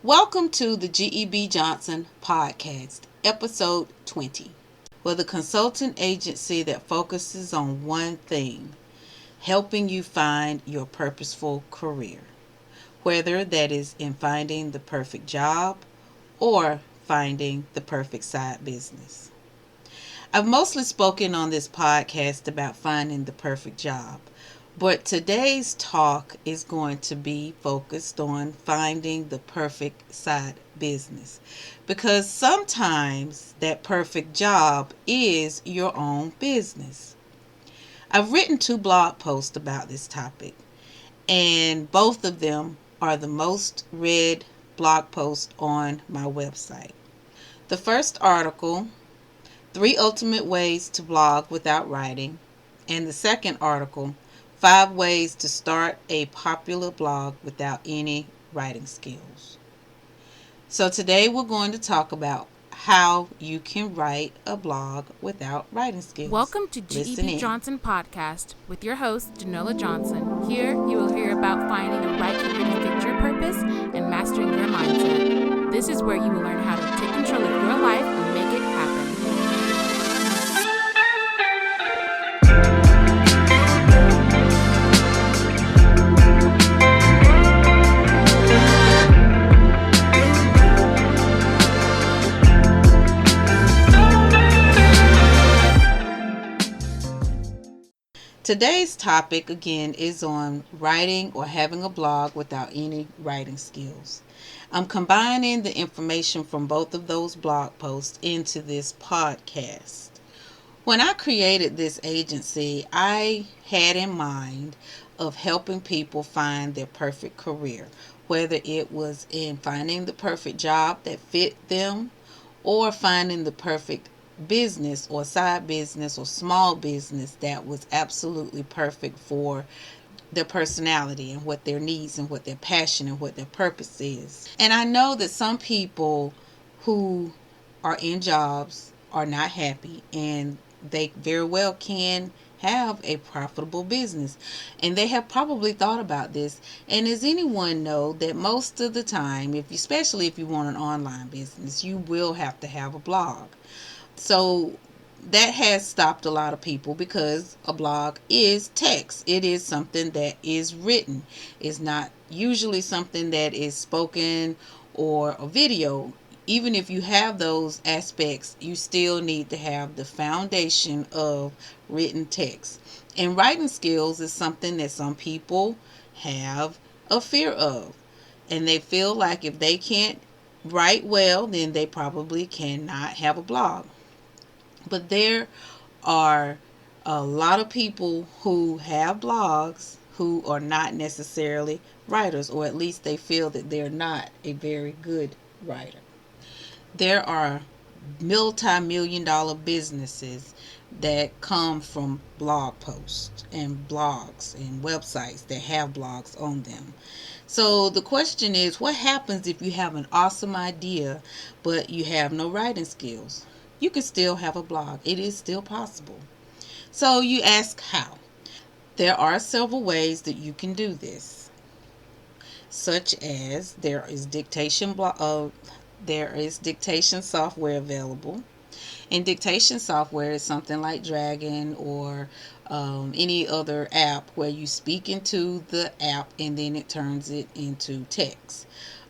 Welcome to the G.E.B. Johnson Podcast, Episode 20. We're the consultant agency that focuses on one thing, helping you find your purposeful career, whether that is in finding the perfect job or finding the perfect side business. I've mostly spoken on this podcast about finding the perfect job, but today's talk is going to be focused on finding the perfect side business, because sometimes that perfect job is your own business. I've written 2 blog posts about this topic, and both of them are the most read blog posts on my website. The first article, 3 ultimate ways to blog without writing, and the second article, 5 ways to start a popular blog without any writing skills. So today we're going to talk about how you can write a blog without writing skills. Welcome to G.E.B. Johnson Podcast with your host, Janola Johnson. Here you will hear about finding the right career to fit your purpose and mastering your mindset. This is where you will learn how to take control of your life and make it happen. Today's topic again is on writing or having a blog without any writing skills. I'm combining the information from both of those blog posts into this podcast. When I created this agency, I had in mind of helping people find their perfect career, whether it was in finding the perfect job that fit them or finding the perfect business or side business or small business that was absolutely perfect for their personality and what their needs and what their passion and what their purpose is. And I know that some people who are in jobs are not happy, and they very well can have a profitable business, and they have probably thought about this. And as anyone know that most of the time, especially if you want an online business, you will have to have a blog. So that has stopped a lot of people, because a blog is text. It is something that is written. It's not usually something that is spoken or a video. Even if you have those aspects, you still need to have the foundation of written text. And writing skills is something that some people have a fear of. And they feel like if they can't write well, then they probably cannot have a blog. But there are a lot of people who have blogs who are not necessarily writers, or at least they feel that they're not a very good writer. There are multi-million-dollar businesses that come from blog posts and blogs and websites that have blogs on them. So the question is, what happens if you have an awesome idea but you have no writing skills? You can still have a blog. It is still possible. So you ask how. There are several ways that you can do this, such as there is dictation software available. And dictation software is something like Dragon or any other app where you speak into the app and then it turns it into text.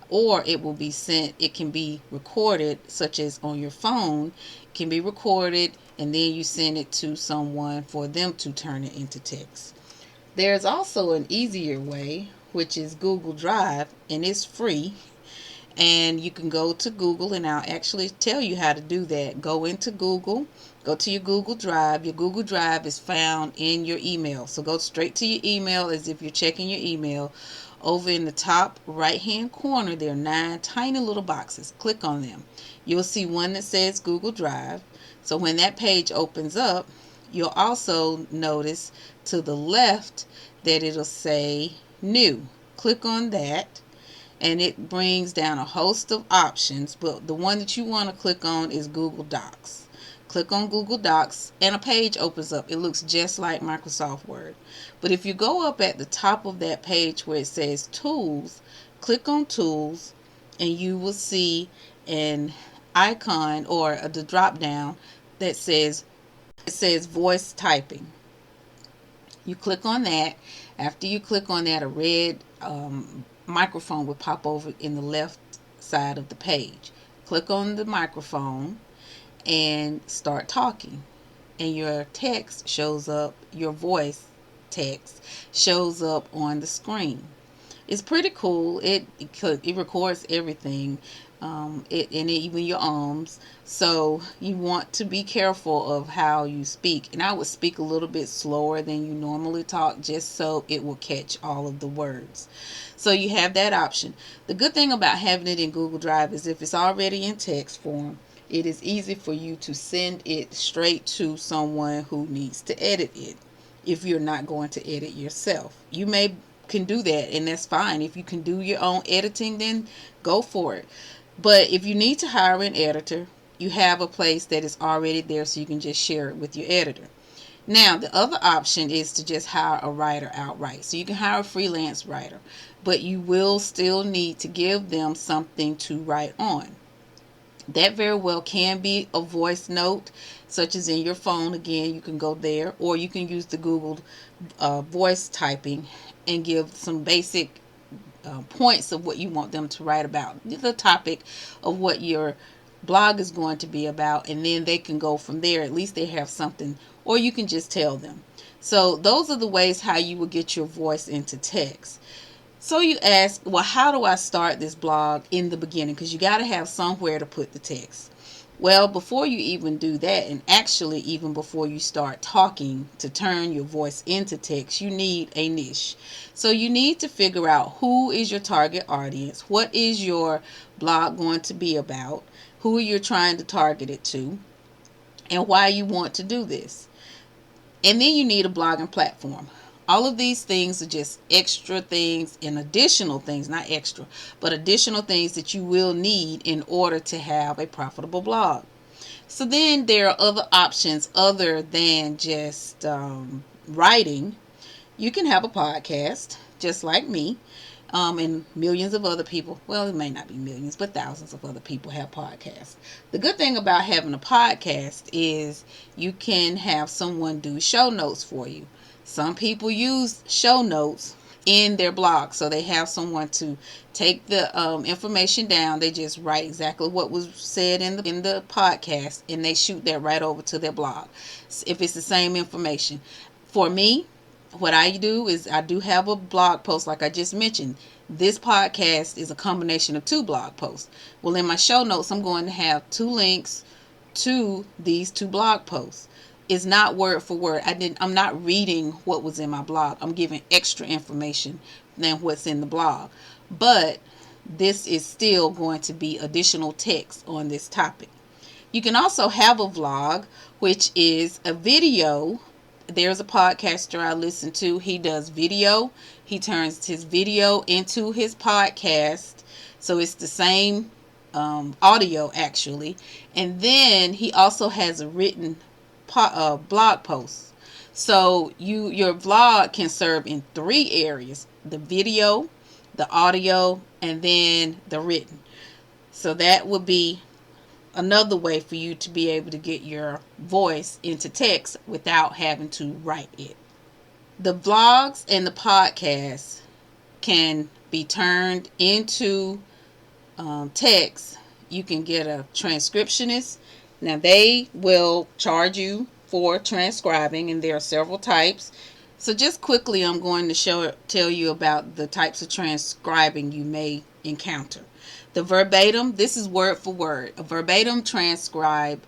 Or it will be sent, it can be recorded, such as on your phone, it can be recorded and then you send it to someone for them to turn it into text. There's also an easier way, which is Google Drive, and it's free. And you can go to Google, and I'll actually tell you how to do that. Go into Google, go to your Google Drive. Your Google Drive is found in your email. So go straight to your email as if you're checking your email. Over in the top right hand corner, there are 9 tiny little boxes. Click on them. You'll see one that says Google Drive. So when that page opens up, you'll also notice to the left that it'll say New. Click on that, and it brings down a host of options, but the one that you want to click on is Google Docs. Click on Google Docs and a page opens up. It looks just like Microsoft Word. But if you go up at the top of that page where it says Tools, click on Tools, and you will see an icon or the drop down that says voice typing. You click on that. After you click on that, a red microphone will pop over in the left side of the page. Click on the microphone and start talking, and your text shows up, your voice text shows up on the screen. It's pretty cool. It records everything, and even your ums. So you want to be careful of how you speak. And I would speak a little bit slower than you normally talk, just so it will catch all of the words. So you have that option. The good thing about having it in Google Drive is if it's already in text form, it is easy for you to send it straight to someone who needs to edit it if you're not going to edit yourself. You may can do that, and that's fine. If you can do your own editing, then go for it. But if you need to hire an editor, you have a place that is already there, so you can just share it with your editor. Now, the other option is to just hire a writer outright. So you can hire a freelance writer, but you will still need to give them something to write on. That very well can be a voice note, such as in your phone. Again, you can go there, or you can use the Google voice typing and give some basic points of what you want them to write about, the topic of what your blog is going to be about, and then they can go from there. At least they have something, or you can just tell them. So those are the ways how you will get your voice into text. So you ask, well, how do I start this blog in the beginning? Because you got to have somewhere to put the text. Well, before you even do that, and actually even before you start talking to turn your voice into text, you need a niche. So you need to figure out who is your target audience, what is your blog going to be about, who you're trying to target it to, and why you want to do this. And then you need a blogging platform. All of these things are just extra things and additional things, not extra, but additional things that you will need in order to have a profitable blog. So then there are other options other than just writing. You can have a podcast, just like me, and millions of other people. Well, it may not be millions, but thousands of other people have podcasts. The good thing about having a podcast is you can have someone do show notes for you. Some people use show notes in their blog, so they have someone to take the information down. They just write exactly what was said in the podcast, and they shoot that right over to their blog if it's the same information. For me, what I do is I do have a blog post, like I just mentioned. This podcast is a combination of two blog posts. Well, in my show notes, I'm going to have 2 links to these 2 blog posts. It's not word for word. I'm not reading what was in my blog. I'm giving extra information than what's in the blog. But this is still going to be additional text on this topic. You can also have a vlog, which is a video. There's a podcaster I listen to. He does video. He turns his video into his podcast. So it's the same audio, actually. And then he also has a written blog post. So your vlog can serve in 3 areas: the video, the audio, and then the written. So that would be another way for you to be able to get your voice into text without having to write it. The vlogs and the podcasts can be turned into text. You can get a transcriptionist. Now, they will charge you for transcribing, and there are several types. So just quickly, I'm going to tell you about the types of transcribing you may encounter. The verbatim, this is word for word. A verbatim transcribed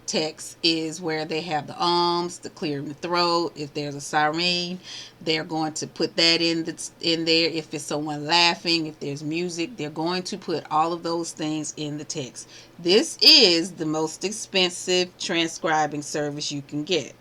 text is where they have the ums, the clear in the throat. If there's a siren, they're going to put that in there. If it's someone laughing, if there's music, they're going to put all of those things in the text. This is the most expensive transcribing service you can get.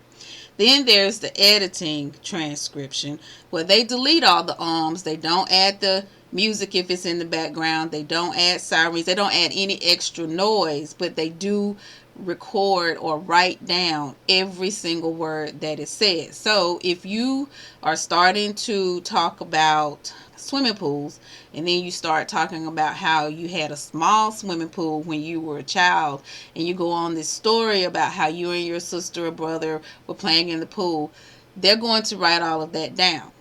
Then there's the editing transcription, where they delete all the ums. They don't add the music if it's in the background. They don't add sirens. They don't add any extra noise, but they do record or write down every single word that is said. So if you are starting to talk about swimming pools, and then you start talking about how you had a small swimming pool when you were a child, and you go on this story about how you and your sister or brother were playing in the pool, they're going to write all of that down.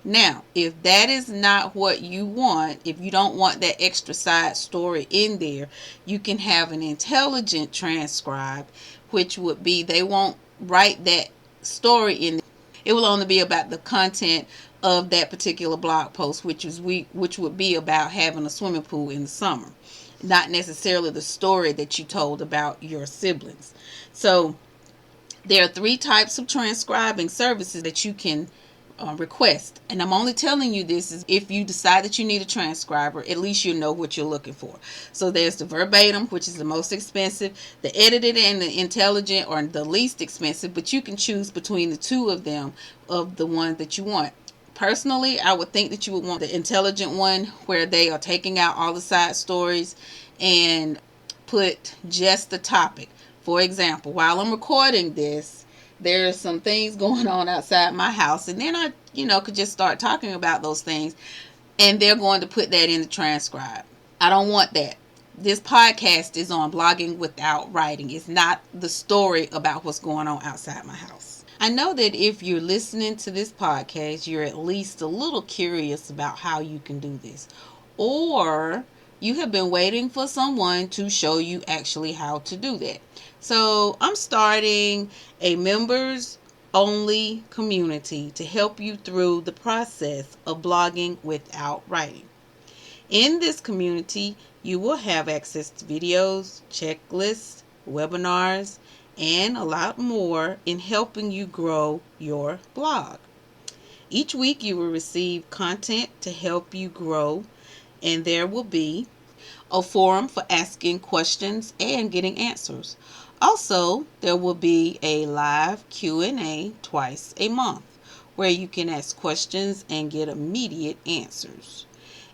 Now, if that is not what you want, if you don't want that extra side story in there, you can have an intelligent transcribe, which would be they won't write that story in there. It will only be about the content of that particular blog post, which would be about having a swimming pool in the summer, not necessarily the story that you told about your siblings. So there are 3 types of transcribing services that you can request. And I'm only telling you this is if you decide that you need a transcriber, at least you know what you're looking for. So there's the verbatim, which is the most expensive, the edited and the intelligent are the least expensive, but you can choose between the 2 of them, of the one that you want. Personally, I would think that you would want the intelligent one, where they are taking out all the side stories and put just the topic. For example, while I'm recording this, there's some things going on outside my house, and then I, could just start talking about those things, and they're going to put that in the transcribe. I don't want that. This podcast is on blogging without writing. It's not the story about what's going on outside my house. I know that if you're listening to this podcast, you're at least a little curious about how you can do this, or you have been waiting for someone to show you actually how to do that. So I'm starting a members only community to help you through the process of blogging without writing. In this community, you will have access to videos, checklists, webinars, and a lot more in helping you grow your blog. Each week you will receive content to help you grow, and there will be a forum for asking questions and getting answers. Also, there will be a live Q&A twice a month where you can ask questions and get immediate answers.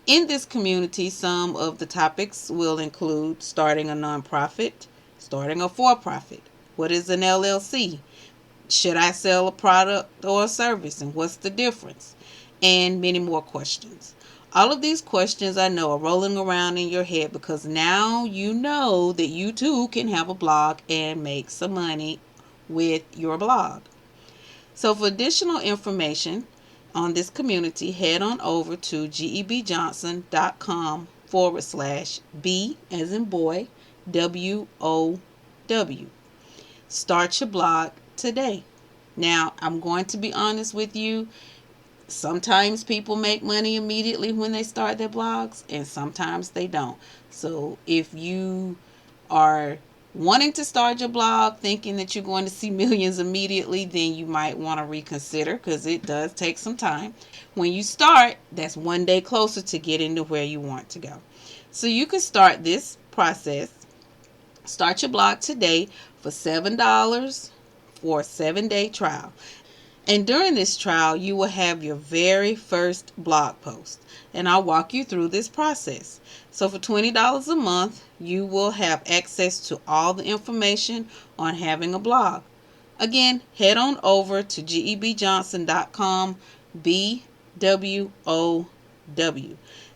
In this community, some of the topics will include starting a nonprofit, starting a for-profit, what is an LLC, should I sell a product or a service, and what's the difference, and many more questions. All of these questions I know are rolling around in your head because now you know that you too can have a blog and make some money with your blog. So for additional information on this community, head on over to gebjohnson.com/B as in boy, WOW. Start your blog today. Now, I'm going to be honest with you. Sometimes people make money immediately when they start their blogs, and sometimes they don't. So if you are wanting to start your blog thinking that you're going to see millions immediately, then you might want to reconsider, because it does take some time. When you start, that's one day closer to getting to where you want to go. So you can start this process. Start your blog today for $7 for a 7-day trial. And during this trial, you will have your very first blog post. And I'll walk you through this process. So for $20 a month, you will have access to all the information on having a blog. Again, head on over to gebjohnson.com, BWOW,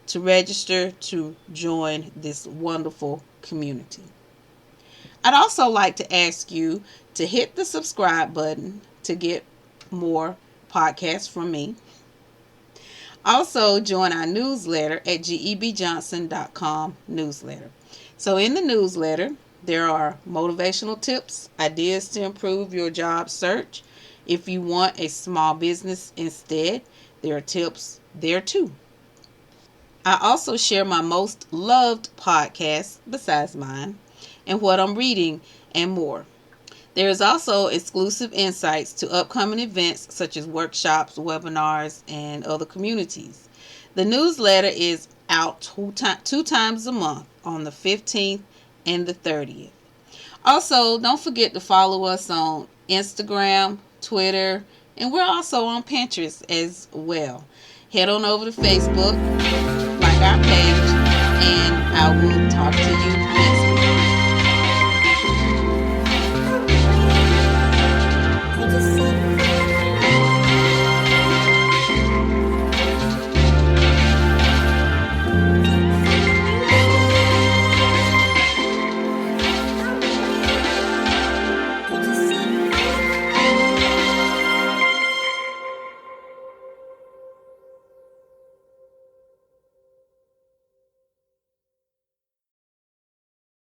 to register to join this wonderful community. I'd also like to ask you to hit the subscribe button to get more podcasts from me. Also, join our newsletter at gebjohnson.com newsletter. So in the newsletter, there are motivational tips, ideas to improve your job search. If you want a small business instead, there are tips there too. I also share my most loved podcasts besides mine, and what I'm reading, and more. There is also exclusive insights to upcoming events such as workshops, webinars, and other communities. The newsletter is out two times a month on the 15th and the 30th. Also, don't forget to follow us on Instagram, Twitter, and we're also on Pinterest as well. Head on over to Facebook, like our page, and I will talk to you